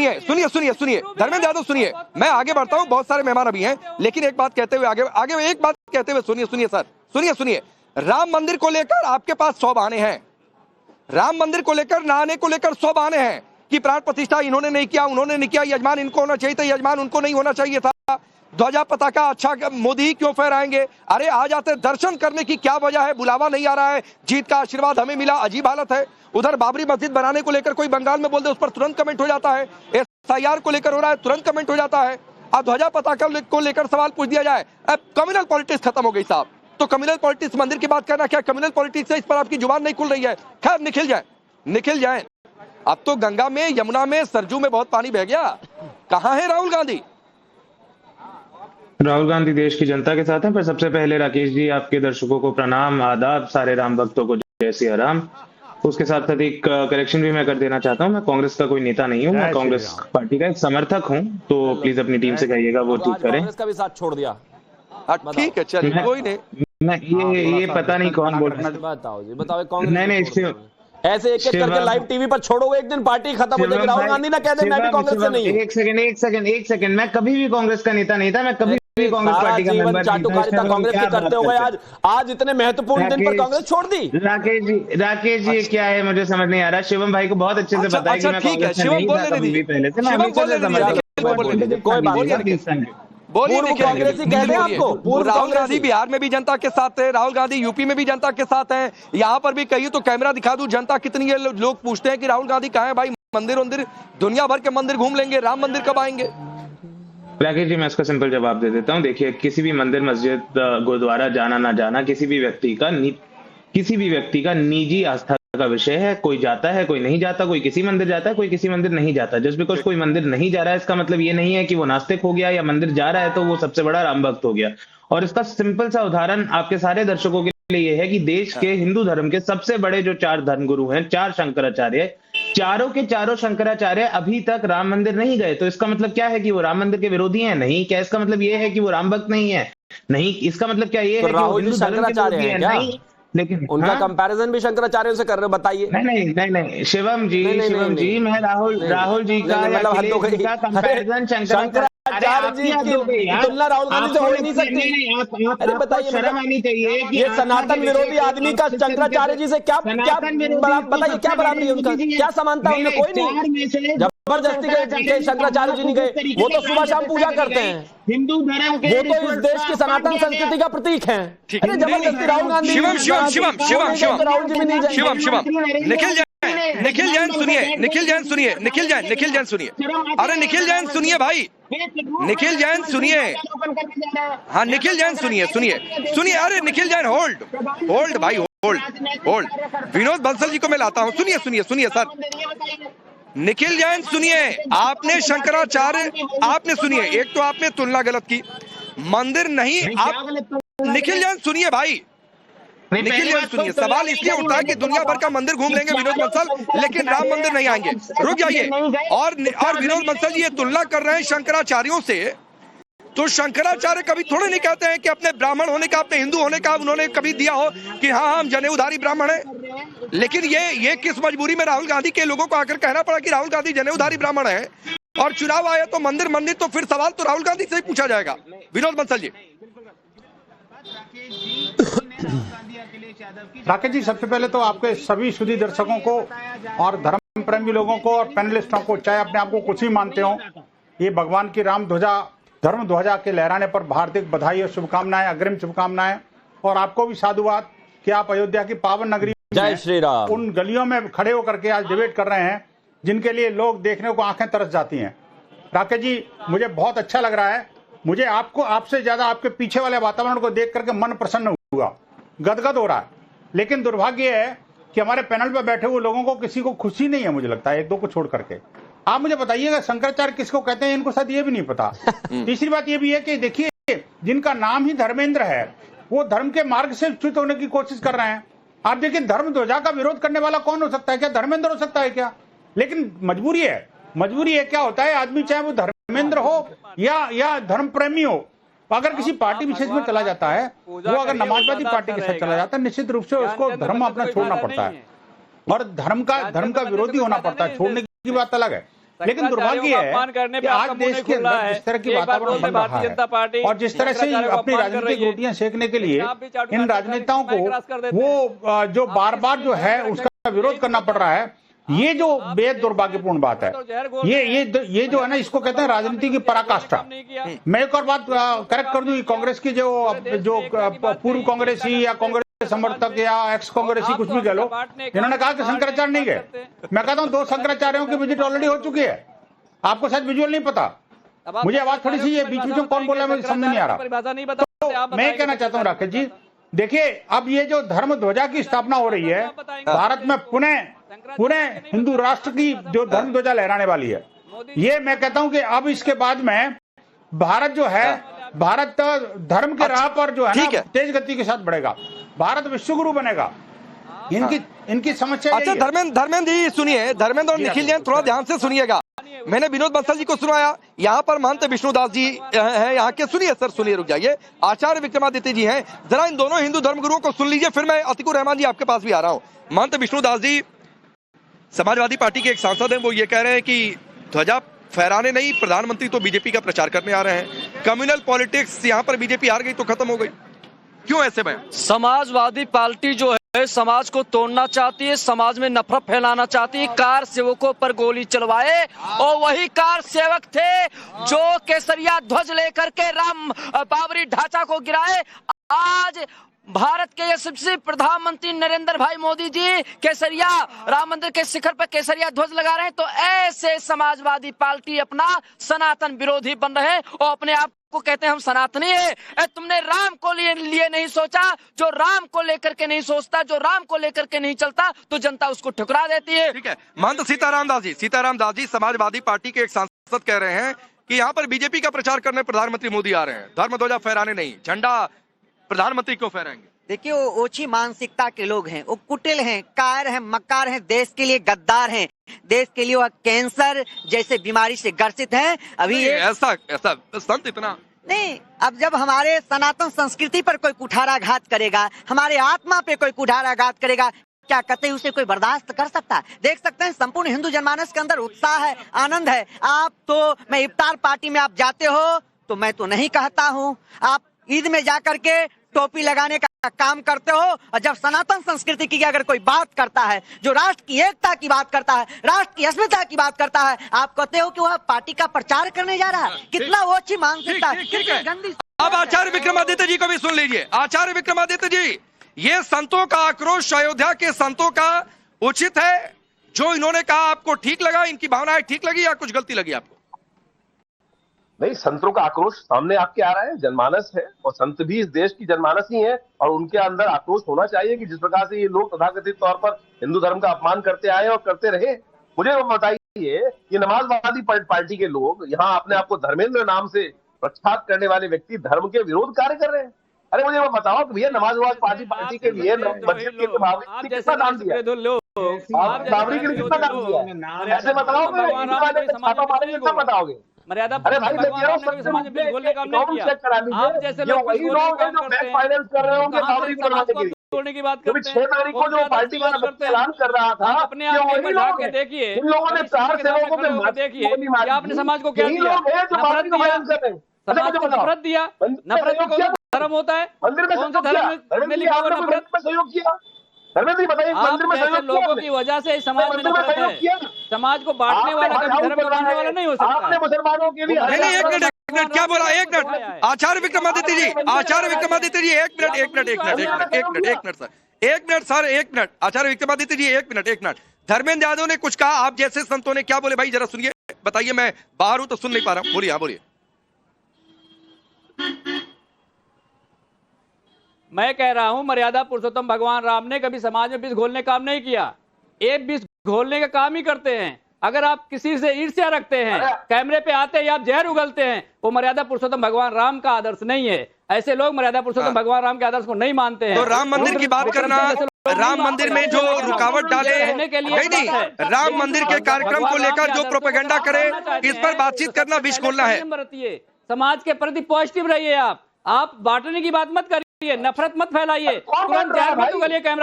सुनिए सुनिए सुनिए सुनिए धर्मेंद्र यादव सुनिए, मैं आगे बढ़ता हूं, बहुत सारे मेहमान अभी हैं, लेकिन एक बात कहते हुए आगे एक बात कहते हुए सुनिए सुनिए सर, सुनिए सुनिए। राम मंदिर को लेकर आपके पास 100 बहाने हैं, राम मंदिर को लेकर नहाने को लेकर 100 बहाने हैं कि प्राण प्रतिष्ठा इन्होंने नहीं किया, उन्होंने नहीं किया, यजमान इनको होना चाहिए था, यजमान उनको नहीं होना चाहिए था, ध्वजा पताका अच्छा मोदी ही क्यों फहराएंगे। अरे आ जाते दर्शन करने की क्या वजह है, बुलावा नहीं आ रहा है, जीत का आशीर्वाद हमें मिला, अजीब हालत है। उधर बाबरी मस्जिद बनाने को लेकर कोई बंगाल में बोल दे उस पर तुरंत कमेंट हो जाता है, SIR को लेकर हो रहा है तुरंत कमेंट हो जाता है, अब ध्वजा पताका को लेकर सवाल पूछ दिया जाए। अब कम्युनल पॉलिटिक्स खत्म हो गई साहब, तो कम्युनल पॉलिटिक्स मंदिर की बात करना क्या कम्युनल पॉलिटिक्स है, इस पर आपकी जुबान नहीं खुल रही है। खैर निखिल जाए, अब तो गंगा में, यमुना में, सरजू में बहुत पानी बह गया, कहां है राहुल गांधी? राहुल गांधी देश की जनता के साथ हैं। पर सबसे पहले राकेश जी, आपके दर्शकों को प्रणाम, आदाब, सारे राम भक्तों को जय श्री राम। उसके साथ साथ एक करेक्शन भी मैं कर देना चाहता हूं, मैं कांग्रेस का कोई नेता नहीं हूं, मैं कांग्रेस पार्टी का एक समर्थक हूं, तो प्लीज अपनी टीम से कहिएगा वो ठीक करें। कांग्रेस का भी साथ छोड़ दिया, ठीक है चलिए कोई नहीं। मैं ये पता नहीं कौन बोल रहा है, बताओ जी, बताओ कांग्रेस नहीं ऐसे एक एक करके लाइव टीवी पर छोड़ोगे, एक दिन पार्टी खत्म हो जाएगी। राहुल गांधी ना कह दे मैं भी कांग्रेस से नहीं हूं। एक सेकंड, मैं कभी भी कांग्रेस का नेता नहीं था, मैं कभी भी कांग्रेस पार्टी का मेंबर चाटुकारिता कांग्रेस के करते हो गए, आज इतने महत्वपूर्ण दिन पर कांग्रेस छोड़ दी। राकेश जी क्या है मुझे समझ नहीं आ रहा। शिवम भाई को बहुत अच्छे से पता है कि मैं कांग्रेस में नहीं था कभी भी पहले से, मैं हमेशा से समर्थक। कोई बात नहीं, बोलिए कांग्रेसी कहते हैं आपको। राहुल गांधी बिहार में भी जनता के साथ है, राहुल गांधी यूपी में भी जनता के साथ है, यहाँ पर भी कहिए तो कैमरा दिखा दूं जनता कितनी है। लोग पूछते हैं कि राहुल गांधी कहाँ है भाई, मंदिर दुनिया भर के मंदिर घूम लेंगे, राम मंदिर कब आएंगे? राकेश जी मैं इसका सिंपल जवाब दे देता हूँ। देखिए, किसी भी मंदिर, मस्जिद, गुरुद्वारा जाना ना जाना किसी भी व्यक्ति का निजी आस्था का विषय है। कोई जाता है, कोई नहीं जाता, कोई किसी मंदिर जाता है, कोई किसी मंदिर नहीं जाता। जस्ट बिकॉज कोई मंदिर नहीं जा रहा है इसका मतलब ये नहीं है कि वो नास्तिक हो गया, या मंदिर जा रहा है तो वो सबसे बड़ा राम भक्त हो गया। और इसका सिंपल सा उदाहरण आपके सारे दर्शकों के लिए ये है कि देश के हिंदू धर्म के सबसे बड़े जो 4 धर्मगुरु हैं, 4 शंकराचार्य, चारों के चारों शंकराचार्य अभी तक राम मंदिर नहीं गए। तो इसका मतलब क्या है कि वो राम मंदिर के विरोधी हैं? नहीं। क्या इसका मतलब ये है कि वो राम भक्त नहीं है? नहीं। इसका मतलब क्या ये है कि वो हिंदू धर्म के विरोधी है? नहीं। लेकिन उनका कंपैरिजन भी शंकराचार्य से कर रहे हो, बताइए। नहीं शिवम जी, मैं राहुल जी का कंपैरिजन शंकराचार्य जी की तुलना राहुल गांधी से हो ही नहीं सकती। अरे बताइए, शर्म आनी चाहिए कि ये सनातन विरोधी आदमी का शंकराचार्य जी से क्या बताइए, क्या बराबरी है उनका, क्या समानता है उनमें? कोई नहीं, जबरदस्ती के शंकराचार्य जी नहीं गए, वो तो सुबह शाम पूजा करते हैं, हिंदू धर्म के, वो तो इस देश की सनातन संस्कृति का प्रतीक है। अरे जबरदस्ती राहुल गांधी, शिवम निखिल जैन सुनिए, अरे निखिल जैन सुनिए भाई, निखिल जैन सुनिए, हाँ निखिल जैन सुनिए, अरे निखिल जैन होल्ड भाई, होल्ड। विनोद बंसल जी को मैं लाता हूँ, सुनिए सर। निखिल जैन सुनिए, आपने शंकराचार्य, आपने सुनिए, एक तो आपने तुलना गलत की, मंदिर नहीं, आप निखिल जैन सुनिए भाई, निखिल जैन सुनिए। सवाल इसलिए उठता है कि दुनिया भर का मंदिर घूम लेंगे विनोद बंसल, लेकिन राम मंदिर नहीं आएंगे। रुक जाइए। और विनोद बंसल जी ये तुलना कर रहे हैं शंकराचार्यों से, तो शंकराचार्य कभी थोड़े नहीं कहते हैं कि अपने ब्राह्मण होने का, अपने हिंदू होने का उन्होंने कभी दिया हो कि हाँ हम जनेऊधारी ब्राह्मण हैं। लेकिन ये किस मजबूरी में राहुल गांधी के लोगों को आकर कहना पड़ा कि राहुल गांधी जनेऊधारी ब्राह्मण है, और चुनाव आया तो मंदिर, तो फिर सवाल तो राहुल गांधी से ही पूछा जाएगा। विनोद बंसल जी। राकेश जी, सबसे पहले तो आपके सभी सुधी दर्शकों को और धर्म प्रेमी लोगों को और पैनलिस्टों को, चाहे अपने आप को कुछ ही मानते हो, ये भगवान की राम ध्वजा, धर्म ध्वजा के लहराने पर हार्दिक बधाई और शुभकामनाएं, अग्रिम शुभकामनाएं। और आपको भी साधुवाद कि आप अयोध्या की पावन नगरी जय श्री राम उन गलियों में खड़े होकर के आज डिबेट कर रहे हैं जिनके लिए लोग देखने को आंखें तरस जाती हैं। राकेश जी, मुझे बहुत अच्छा लग रहा है, मुझे आपसे ज्यादा आपके पीछे वाले वातावरण को देख करके मन प्रसन्न हुआ, गदगद हो रहा है। लेकिन दुर्भाग्य है कि हमारे पैनल पर बैठे हुए लोगों को किसी को खुशी नहीं है, मुझे लगता है, 1-2 को छोड़ करके। आप मुझे बताइएगा शंकराचार्य किसको कहते हैं, इनको शायद ये भी नहीं पता। तीसरी बात ये भी है कि देखिए, जिनका नाम ही धर्मेंद्र है वो धर्म के मार्ग से च्युत होने की कोशिश कर रहे हैं। आप देखिए, धर्म ध्वजा का विरोध करने वाला कौन हो सकता है? क्या धर्मेंद्र हो सकता है क्या? लेकिन मजबूरी है, क्या होता है, आदमी चाहे वो धर्मेंद्र हो या धर्म प्रेमी हो, अगर किसी पार्टी विशेष में चला जाता है, वो अगर समाजवादी पार्टी के साथ चला जाता है, निश्चित रूप से उसको धर्म अपना छोड़ना पड़ता है और धर्म का विरोधी होना पड़ता है। छोड़ने की बात अलग है, लेकिन दुर्भाग्य है करने कि पे आज आपका मुंह देश नहीं के खुल रहा अंदर है। जिस तरह की एक बात वातावरण बोलते बन रहा भारतीय जनता पार्टी है और जिस तरह से शंकराचार्य को अपनी अपमान कर राजनीतिक रही है। रोटियां सेकने के लिए आप भी चाटू इन काटते राजनेताओं हैं, माइक क्रॉस कर को देते हैं। वो जो बार बार जो है उसका विरोध करना पड़ रहा है, ये जो बेहद दुर्भाग्यपूर्ण बात है। ये जो है ना, इसको कहते हैं राजनीति की पराकाष्ठा। मैं एक और बात करेक्ट कर दूं, कांग्रेस की जो पूर्व कांग्रेसी या कांग्रेस समर्थक या एक्स कांग्रेसी कुछ भी कह लो, इन्होंने कहा कि शंकराचार्य नहीं गए। मैं कहता हूं 2 शंकराचार्यों की विजिट ऑलरेडी हो चुकी है। आपको शायद विजुअल नहीं पता, मुझे आवाज थोड़ी सी ये बीच में कौन बोला मुझे समझ नहीं आ रहा। तो मैं कहना चाहता हूं राकेश जी, देखिए अब ये जो धर्म ध्वजा की स्थापना हो रही है भारत में, पुनः हिंदू राष्ट्र की जो धर्म ध्वजा लहराने वाली है, ये मैं कहता हूं कि अब इसके बाद में भारत जो है, भारत धर्म के राह पर जो है ना तेज गति के साथ बढ़ेगा, भारत विश्वगुरु बनेगा। इनकी समस्या अच्छा धर्मेंद्र जी सुनिए, धर्मेंद्र और निखिल जैन थोड़ा ध्यान से सुनिएगा। मैंने विनोद बंसल जी को सुनाया, यहाँ पर महंत विष्णुदास जी हैं यहाँ के। सुनिए सर, सुनिए, रुक जाइए। आचार्य विक्रमादित्य जी हैं, जरा इन दोनों हिंदू धर्मगुरुओं को सुन लीजिए, फिर मैं अतिकुर रहमान जी आपके पास भी आ रहा हूँ। महंत विष्णुदास जी समाजवादी पार्टी के एक सांसद हैं, वो ये कह रहे हैं कि ध्वजा फहराने नहीं, प्रधानमंत्री तो बीजेपी का प्रचार करने आ रहे हैं। कम्युनल पॉलिटिक्स, यहाँ पर बीजेपी हार गई तो खत्म हो गई, क्यों ऐसे में? समाजवादी पार्टी जो है समाज को तोड़ना चाहती है, समाज में नफरत फैलाना चाहती है। कार सेवकों पर गोली चलवाए और वही कार सेवक थे जो केसरिया ध्वज लेकर के राम बाबरी ढांचा को गिराए। आज भारत के यशस्वी प्रधानमंत्री नरेंद्र भाई मोदी जी केसरिया राम मंदिर के शिखर पर केसरिया ध्वज लगा रहे हैं, तो ऐसे समाजवादी पार्टी अपना सनातन विरोधी बन रहे हैं और अपने आप को कहते हैं हम सनातनी है। तुमने राम को लिए नहीं सोचा, जो राम को लेकर के नहीं सोचता, जो राम को लेकर के नहीं चलता, तो जनता उसको ठुकरा देती है। ठीक है, महंत सीताराम दास जी समाजवादी पार्टी के एक सांसद कह रहे हैं कि यहाँ पर बीजेपी का प्रचार करने प्रधानमंत्री मोदी आ रहे हैं, धर्म ध्वजा फहराने नहीं, झंडा प्रधानमंत्री क्यों फहराएंगे? देखिए वो ओछी मानसिकता के लोग हैं, वो कुटिल हैं, कायर हैं, मक्कार हैं, देश के लिए गद्दार हैं, देश के लिए वह कैंसर जैसे बीमारी से ग्रसित हैं। अभी ऐसा संत इतना नहीं, अब जब हमारे सनातन संस्कृति पर कोई कुठाराघात करेगा, हमारे आत्मा पे कोई कुठाराघात करेगा, क्या कहते हैं उसे कोई बर्दाश्त कर सकता है? देख सकते हैं संपूर्ण हिंदू जनमानस के अंदर उत्साह है, आनंद है। आप तो मैं इफ्तार पार्टी में आप जाते हो तो मैं तो नहीं कहता हूँ, आप ईद में जाकर के टोपी लगाने का काम करते हो, और जब सनातन संस्कृति की अगर कोई बात करता है, जो राष्ट्र की एकता की बात करता है, राष्ट्र की अस्मिता की बात करता है, आप कहते हो कि वह पार्टी का प्रचार करने जा रहा है। कितना वो अच्छी मानसिकता, कितनी गंदी। अब आचार्य विक्रमादित्य जी को भी सुन लीजिए। आचार्य विक्रमादित्य जी, ये संतों का आक्रोश अयोध्या के संतों का उचित है? जो इन्होंने कहा आपको ठीक लगा, इनकी भावनाएं ठीक लगी या कुछ गलती लगी आपको? नहीं, संतों का आक्रोश सामने आपके आ रहा है, जनमानस है और संत भी इस देश की जनमानस ही है और उनके अंदर आक्रोश होना चाहिए कि जिस प्रकार से ये लोग तथाकथित तौर पर हिंदू धर्म का अपमान करते आए और करते रहे। मुझे वो बताइए, ये नमाजवादी पार्टी के लोग यहाँ अपने आप को धर्मेंद्र नाम से प्रख्यात करने वाले व्यक्ति धर्म के विरोध कार्य कर रहे हैं। अरे मुझे वो बताओ कि भैया नमाजवादी पार्टी के लिए मस्जिद के लिए कितना दान दिया, बाबरी के लिए कितना दान दिया, ऐसे बताओ, कितना बताओगे? मर्यादा अरे भाई मैं कह रहा हूं समाज में बोलने का काम नहीं किया। आप जैसे लोग वही लोग हैं जो बैंक फाइनेंस कर रहे होंगे बाबरी को बनाने के लिए, तोड़ने की बात क्योंकि 6 तारीख को जो पार्टी का ऐलान कर रहा था, अपने आप में जाके देखिए, इन लोगों ने 4 सेवकों पे देखिए आपने समाज को क्या दिया, नफरत दिया, समाज को नफरत दिया। नफरत को धर्म होता है, कौन सा धर्म में लिखा हुआ नफरत? सहयोग किया बताइए, मंदिर में सहयोग लोगों की वजह से समाज में नफरत है। समाज को बांटने वाला कभी धर्म बांटने वाला नहीं हो सकता। आपने मुसलमानों के लिए एक मिनट क्या बोला? एक मिनट आचार्य विक्रमादित्य जी, आचार्य विक्रमादित्य जी, एक मिनट सर, एक मिनट आचार्य विक्रमादित्य जी, एक मिनट। धर्मेंद्र यादव ने कुछ कहा, आप जैसे संतों ने क्या बोले भाई, जरा सुनिए, बताइए। मैं बाहर हूं तो सुन नहीं पा रहा हूं, बोलिए। हाँ बोलिए। मैं कह रहा हूं मर्यादा पुरुषोत्तम भगवान राम ने कभी समाज में विष घोलने का काम नहीं किया, ये विष घोलने का काम ही करते हैं। अगर आप किसी से ईर्ष्या रखते हैं, कैमरे पे आते ही आप जहर उगलते हैं, वो मर्यादा पुरुषोत्तम भगवान राम का आदर्श नहीं है। ऐसे लोग मर्यादा पुरुषोत्तम भगवान राम के आदर्श को नहीं मानते हैं। तो राम मंदिर की बात करना, राम मंदिर में जो रुकावट डाले, नहीं, राम मंदिर के कार्यक्रम को लेकर जो प्रोपेगेंडा करे, इस पर बातचीत करना विष घोलना है। समाज के प्रति पॉजिटिव रहिए। आप बांटने की बात मत करिए, नफरत मत फैलाइए, तुरंत जहर मत उगलिए कैमरा